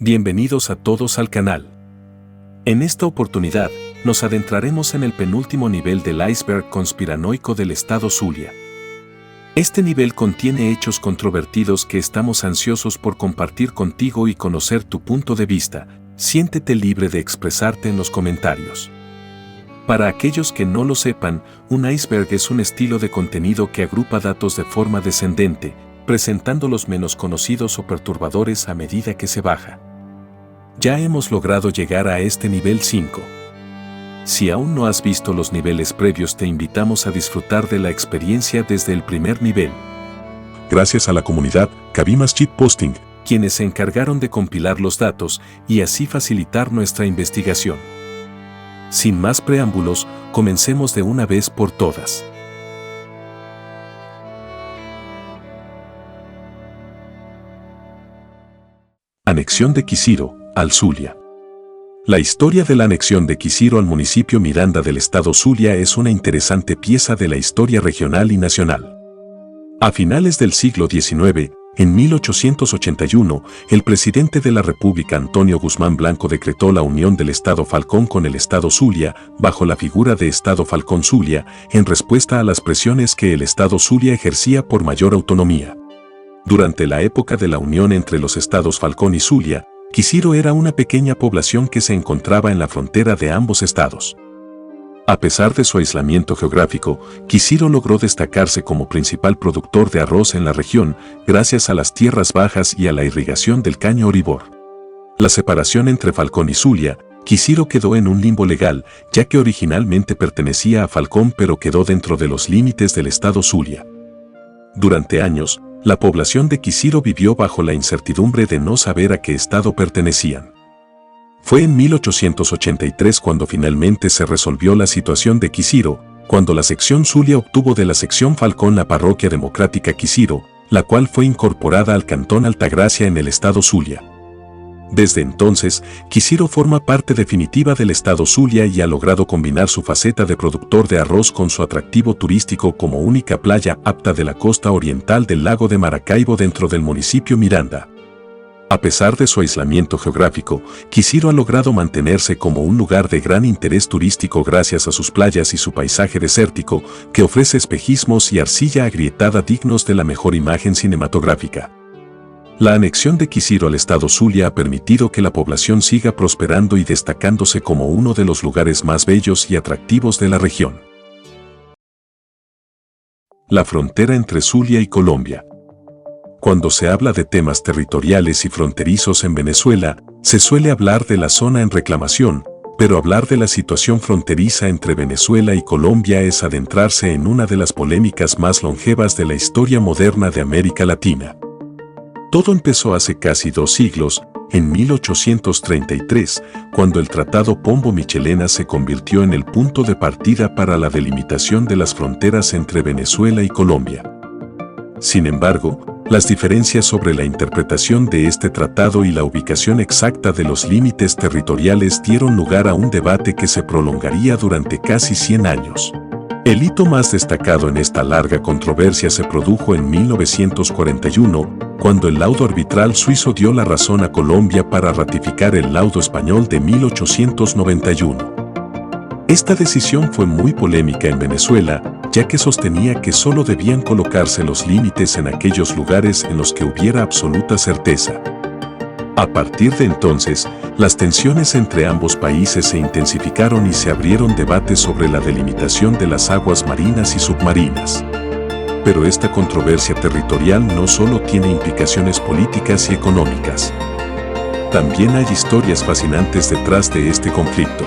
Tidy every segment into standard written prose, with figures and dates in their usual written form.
Bienvenidos a todos al canal. En esta oportunidad, nos adentraremos en el penúltimo nivel del iceberg conspiranoico del estado Zulia. Este nivel contiene hechos controvertidos que estamos ansiosos por compartir contigo y conocer tu punto de vista. Siéntete libre de expresarte en los comentarios. Para aquellos que no lo sepan, un iceberg es un estilo de contenido que agrupa datos de forma descendente, presentando los menos conocidos o perturbadores a medida que se baja. Ya hemos logrado llegar a este nivel 5. Si aún no has visto los niveles previos, te invitamos a disfrutar de la experiencia desde el primer nivel. Gracias a la comunidad Kabimas Cheat Posting, quienes se encargaron de compilar los datos y así facilitar nuestra investigación. Sin más preámbulos, comencemos de una vez por todas. Anexión de Quisiro al Zulia. La historia de la anexión de Quisiro al municipio Miranda del estado Zulia es una interesante pieza de la historia regional y nacional. A finales del siglo XIX, en 1881, el presidente de la República Antonio Guzmán Blanco decretó la unión del estado Falcón con el estado Zulia, bajo la figura de Estado Falcón Zulia, en respuesta a las presiones que el estado Zulia ejercía por mayor autonomía. Durante la época de la unión entre los estados Falcón y Zulia, Quisiro era una pequeña población que se encontraba en la frontera de ambos estados. A pesar de su aislamiento geográfico, Quisiro logró destacarse como principal productor de arroz en la región, gracias a las tierras bajas y a la irrigación del caño Oribor. La separación entre Falcón y Zulia, Quisiro quedó en un limbo legal, ya que originalmente pertenecía a Falcón pero quedó dentro de los límites del estado Zulia. Durante años, la población de Quisiro vivió bajo la incertidumbre de no saber a qué estado pertenecían. Fue en 1883 cuando finalmente se resolvió la situación de Quisiro, cuando la sección Zulia obtuvo de la sección Falcón la parroquia democrática Quisiro, la cual fue incorporada al cantón Altagracia en el estado Zulia. Desde entonces, Quisiro forma parte definitiva del estado Zulia y ha logrado combinar su faceta de productor de arroz con su atractivo turístico como única playa apta de la costa oriental del lago de Maracaibo dentro del municipio Miranda. A pesar de su aislamiento geográfico, Quisiro ha logrado mantenerse como un lugar de gran interés turístico gracias a sus playas y su paisaje desértico, que ofrece espejismos y arcilla agrietada dignos de la mejor imagen cinematográfica. La anexión de Quisiro al estado Zulia ha permitido que la población siga prosperando y destacándose como uno de los lugares más bellos y atractivos de la región. La frontera entre Zulia y Colombia. Cuando se habla de temas territoriales y fronterizos en Venezuela, se suele hablar de la zona en reclamación, pero hablar de la situación fronteriza entre Venezuela y Colombia es adentrarse en una de las polémicas más longevas de la historia moderna de América Latina. Todo empezó hace casi 2 siglos, en 1833, cuando el Tratado Pombo-Michelena se convirtió en el punto de partida para la delimitación de las fronteras entre Venezuela y Colombia. Sin embargo, las diferencias sobre la interpretación de este tratado y la ubicación exacta de los límites territoriales dieron lugar a un debate que se prolongaría durante casi 100 años. El hito más destacado en esta larga controversia se produjo en 1941, cuando el laudo arbitral suizo dio la razón a Colombia para ratificar el laudo español de 1891. Esta decisión fue muy polémica en Venezuela, ya que sostenía que solo debían colocarse los límites en aquellos lugares en los que hubiera absoluta certeza. A partir de entonces, las tensiones entre ambos países se intensificaron y se abrieron debates sobre la delimitación de las aguas marinas y submarinas. Pero esta controversia territorial no solo tiene implicaciones políticas y económicas. También hay historias fascinantes detrás de este conflicto.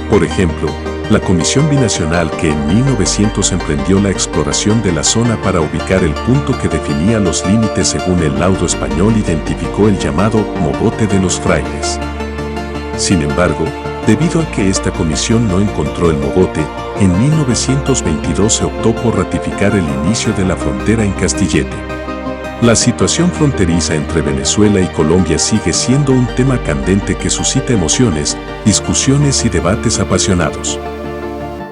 Por ejemplo, la Comisión Binacional que en 1900 emprendió la exploración de la zona para ubicar el punto que definía los límites según el laudo español identificó el llamado Mogote de los Frailes. Sin embargo, debido a que esta comisión no encontró el mogote, en 1922 se optó por ratificar el inicio de la frontera en Castillete. La situación fronteriza entre Venezuela y Colombia sigue siendo un tema candente que suscita emociones, discusiones y debates apasionados.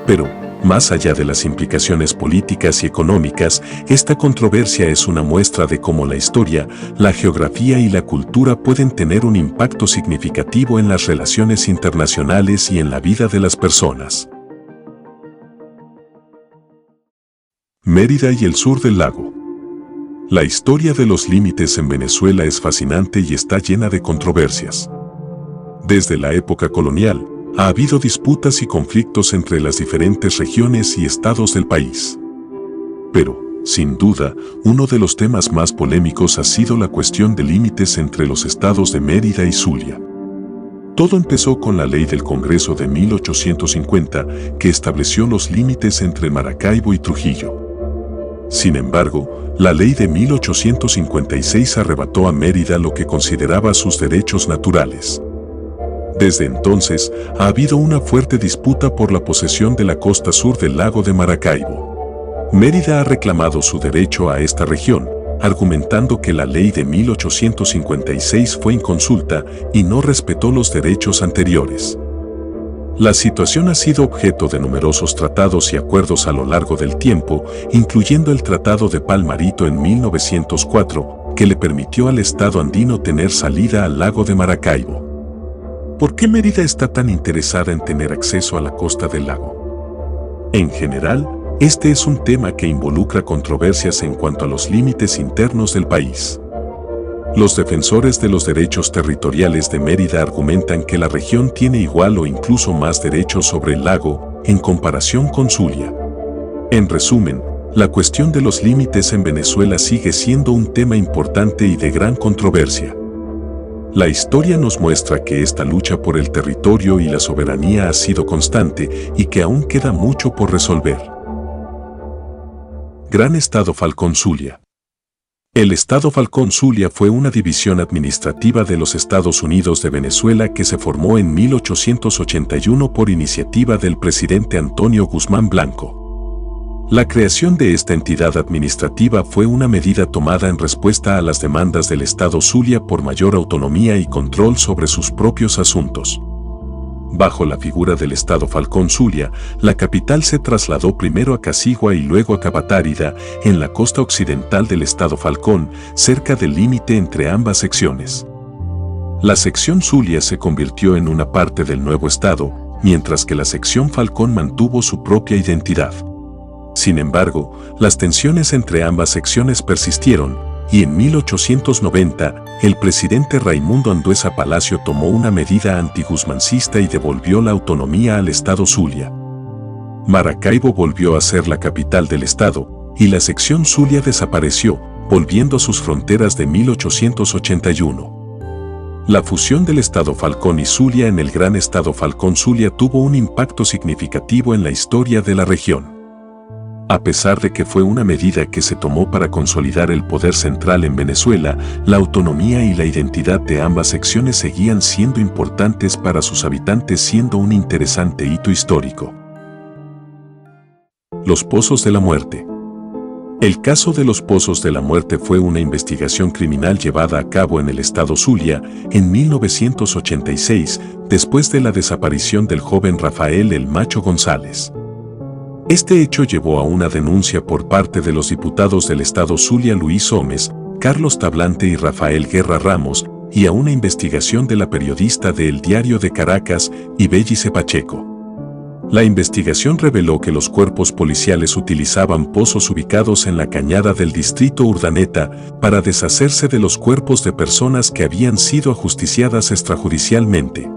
Pero, Más allá de las implicaciones políticas y económicas, esta controversia es una muestra de cómo la historia, la geografía y la cultura pueden tener un impacto significativo en las relaciones internacionales y en la vida de las personas. Mérida y el sur del lago. La historia de los límites en Venezuela es fascinante y está llena de controversias. Desde la época colonial, ha habido disputas y conflictos entre las diferentes regiones y estados del país. Pero, sin duda, uno de los temas más polémicos ha sido la cuestión de límites entre los estados de Mérida y Zulia. Todo empezó con la ley del Congreso de 1850, que estableció los límites entre Maracaibo y Trujillo. Sin embargo, la ley de 1856 arrebató a Mérida lo que consideraba sus derechos naturales. Desde entonces, ha habido una fuerte disputa por la posesión de la costa sur del lago de Maracaibo. Mérida ha reclamado su derecho a esta región, argumentando que la ley de 1856 fue inconsulta y no respetó los derechos anteriores. La situación ha sido objeto de numerosos tratados y acuerdos a lo largo del tiempo, incluyendo el Tratado de Palmarito en 1904, que le permitió al Estado andino tener salida al lago de Maracaibo. ¿Por qué Mérida está tan interesada en tener acceso a la costa del lago? En general, este es un tema que involucra controversias en cuanto a los límites internos del país. Los defensores de los derechos territoriales de Mérida argumentan que la región tiene igual o incluso más derechos sobre el lago en comparación con Zulia. En resumen, la cuestión de los límites en Venezuela sigue siendo un tema importante y de gran controversia. La historia nos muestra que esta lucha por el territorio y la soberanía ha sido constante y que aún queda mucho por resolver. Gran Estado Falcón Zulia. El Estado Falcón Zulia fue una división administrativa de los Estados Unidos de Venezuela que se formó en 1881 por iniciativa del presidente Antonio Guzmán Blanco. La creación de esta entidad administrativa fue una medida tomada en respuesta a las demandas del Estado Zulia por mayor autonomía y control sobre sus propios asuntos. Bajo la figura del Estado Falcón Zulia, la capital se trasladó primero a Casigua y luego a Cabatárida, en la costa occidental del Estado Falcón, cerca del límite entre ambas secciones. La sección Zulia se convirtió en una parte del nuevo Estado, mientras que la sección Falcón mantuvo su propia identidad. Sin embargo, las tensiones entre ambas secciones persistieron, y en 1890, el presidente Raimundo Andueza Palacio tomó una medida antiguzmancista y devolvió la autonomía al Estado Zulia. Maracaibo volvió a ser la capital del Estado, y la sección Zulia desapareció, volviendo a sus fronteras de 1881. La fusión del Estado Falcón y Zulia en el Gran Estado Falcón Zulia tuvo un impacto significativo en la historia de la región. A pesar de que fue una medida que se tomó para consolidar el poder central en Venezuela, la autonomía y la identidad de ambas secciones seguían siendo importantes para sus habitantes, siendo un interesante hito histórico. Los Pozos de la Muerte. El caso de los Pozos de la Muerte fue una investigación criminal llevada a cabo en el Estado Zulia en 1986, después de la desaparición del joven Rafael El Macho González. Este hecho llevó a una denuncia por parte de los diputados del Estado Zulia Luis Gómez, Carlos Tablante y Rafael Guerra Ramos, y a una investigación de la periodista de El Diario de Caracas, Ibellice Pacheco. La investigación reveló que los cuerpos policiales utilizaban pozos ubicados en la cañada del distrito Urdaneta para deshacerse de los cuerpos de personas que habían sido ajusticiadas extrajudicialmente.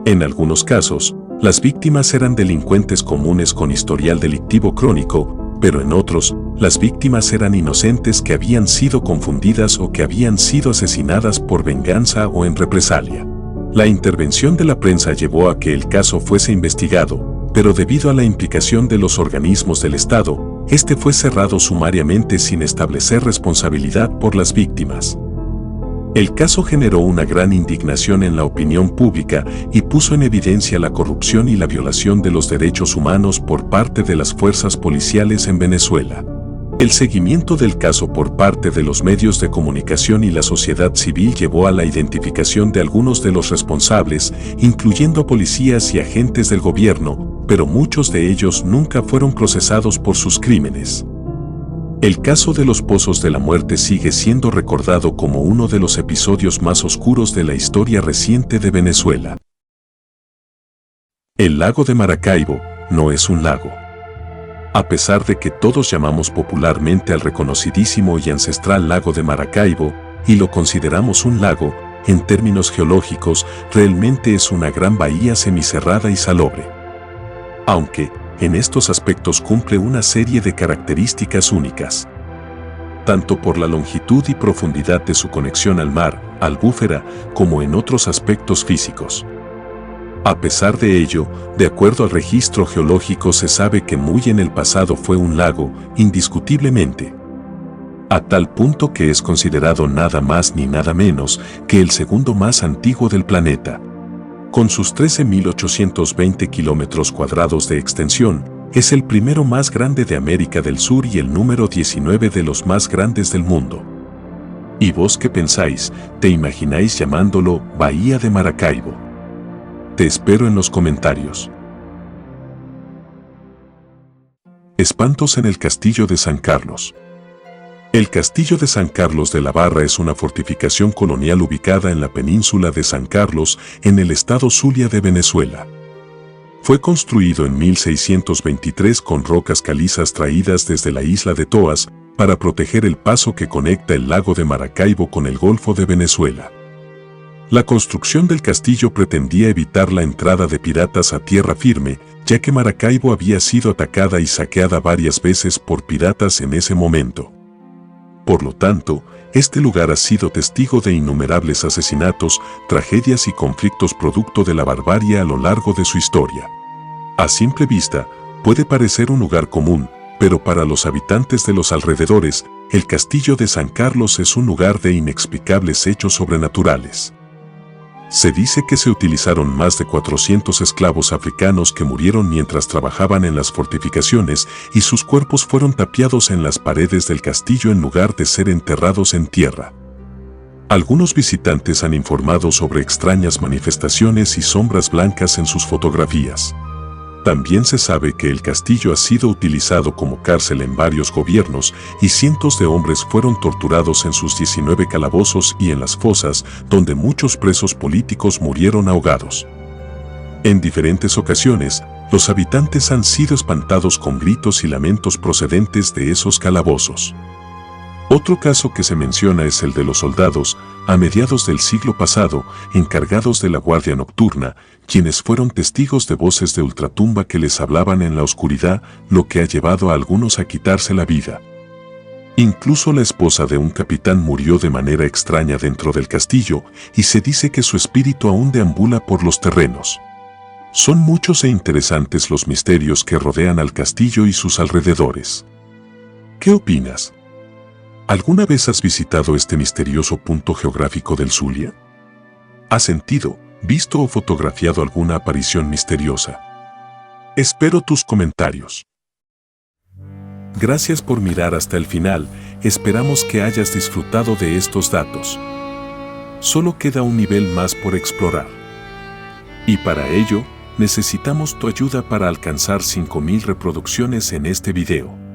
En algunos casos, las víctimas eran delincuentes comunes con historial delictivo crónico, pero en otros, las víctimas eran inocentes que habían sido confundidas o que habían sido asesinadas por venganza o en represalia. La intervención de la prensa llevó a que el caso fuese investigado, pero debido a la implicación de los organismos del Estado, este fue cerrado sumariamente sin establecer responsabilidad por las víctimas. El caso generó una gran indignación en la opinión pública y puso en evidencia la corrupción y la violación de los derechos humanos por parte de las fuerzas policiales en Venezuela. El seguimiento del caso por parte de los medios de comunicación y la sociedad civil llevó a la identificación de algunos de los responsables, incluyendo a policías y agentes del gobierno, pero muchos de ellos nunca fueron procesados por sus crímenes. El caso de los Pozos de la Muerte sigue siendo recordado como uno de los episodios más oscuros de la historia reciente de Venezuela. El lago de Maracaibo no es un lago. A pesar de que todos llamamos popularmente al reconocidísimo y ancestral lago de Maracaibo y lo consideramos un lago, en términos geológicos, realmente es una gran bahía semicerrada y salobre. Aunque, en estos aspectos cumple una serie de características únicas. Tanto por la longitud y profundidad de su conexión al mar, albúfera, como en otros aspectos físicos. A pesar de ello, de acuerdo al registro geológico se sabe que muy en el pasado fue un lago, indiscutiblemente. A tal punto que es considerado nada más ni nada menos que el segundo más antiguo del planeta. Con sus 13.820 kilómetros cuadrados de extensión, es el primero más grande de América del Sur y el número 19 de los más grandes del mundo. ¿Y vos qué pensáis? ¿Te imagináis llamándolo Bahía de Maracaibo? Te espero en los comentarios. Espantos en el Castillo de San Carlos. El Castillo de San Carlos de la Barra es una fortificación colonial ubicada en la península de San Carlos, en el estado Zulia de Venezuela. Fue construido en 1623 con rocas calizas traídas desde la isla de Toas para proteger el paso que conecta el lago de Maracaibo con el Golfo de Venezuela. La construcción del castillo pretendía evitar la entrada de piratas a tierra firme, ya que Maracaibo había sido atacada y saqueada varias veces por piratas en ese momento. Por lo tanto, este lugar ha sido testigo de innumerables asesinatos, tragedias y conflictos producto de la barbarie a lo largo de su historia. A simple vista, puede parecer un lugar común, pero para los habitantes de los alrededores, el Castillo de San Carlos es un lugar de inexplicables hechos sobrenaturales. Se dice que se utilizaron más de 400 esclavos africanos que murieron mientras trabajaban en las fortificaciones y sus cuerpos fueron tapiados en las paredes del castillo en lugar de ser enterrados en tierra. Algunos visitantes han informado sobre extrañas manifestaciones y sombras blancas en sus fotografías. También se sabe que el castillo ha sido utilizado como cárcel en varios gobiernos y cientos de hombres fueron torturados en sus 19 calabozos y en las fosas, donde muchos presos políticos murieron ahogados. En diferentes ocasiones, los habitantes han sido espantados con gritos y lamentos procedentes de esos calabozos. Otro caso que se menciona es el de los soldados, a mediados del siglo pasado, encargados de la guardia nocturna, quienes fueron testigos de voces de ultratumba que les hablaban en la oscuridad, lo que ha llevado a algunos a quitarse la vida. Incluso la esposa de un capitán murió de manera extraña dentro del castillo, y se dice que su espíritu aún deambula por los terrenos. Son muchos e interesantes los misterios que rodean al castillo y sus alrededores. ¿Qué opinas? ¿Alguna vez has visitado este misterioso punto geográfico del Zulia? ¿Has sentido, visto o fotografiado alguna aparición misteriosa? Espero tus comentarios. Gracias por mirar hasta el final, esperamos que hayas disfrutado de estos datos. Solo queda un nivel más por explorar. Y para ello, necesitamos tu ayuda para alcanzar 5000 reproducciones en este video.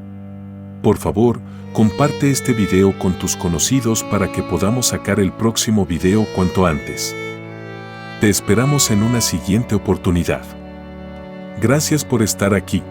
Por favor, comparte este video con tus conocidos para que podamos sacar el próximo video cuanto antes. Te esperamos en una siguiente oportunidad. Gracias por estar aquí.